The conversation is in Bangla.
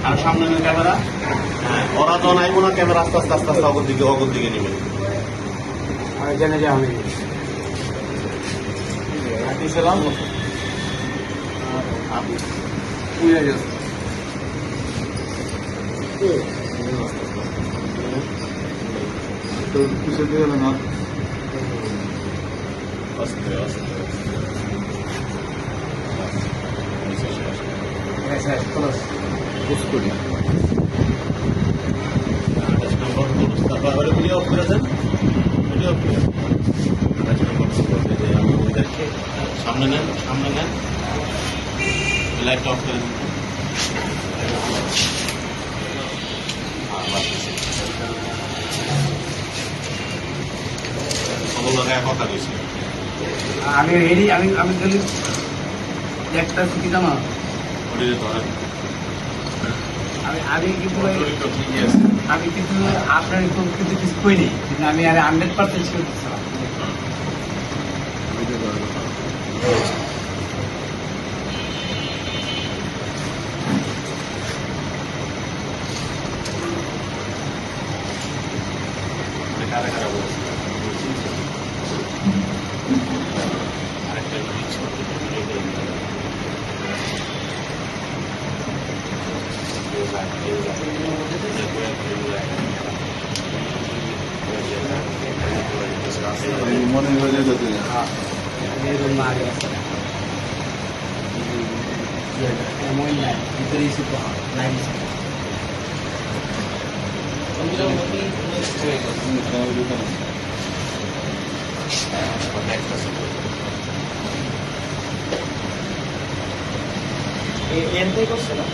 আর সামনে ক্যামেরা। হ্যাঁ, ওরা তো নাইবো না, ক্যামেরা আস্তে আস্তে আস্তে আস্তে অগর দিকে নেবে। আমি জেনে যাই আমি ছিলাম উড়ে গেছে তো কিছু দিয়ে না আস্তে আস্তে করি ভিডিও করেছেন, ভিডিও সামনে নেন, সামনে নেন, লাইট অফ করে দিন। সকল জায়গায় কথা দিয়েছি। আমি রেডি আমি আমি খালি একটা কি জানো ওটিতে ধরেন। আমি কিন্তু ঠিকই আছে। আমি কিন্তু আপনার কিন্তু কিছু করিনি, কিন্তু আমি আর 100% শিওর দিচ্ছিলাম। কারা কারা বলছে আরেকটা ভিডিও করে দিন। মনে হয়ে যেতে মারি আছে এমন নাই ভিতরে এসে নাই এর থেকে করছে না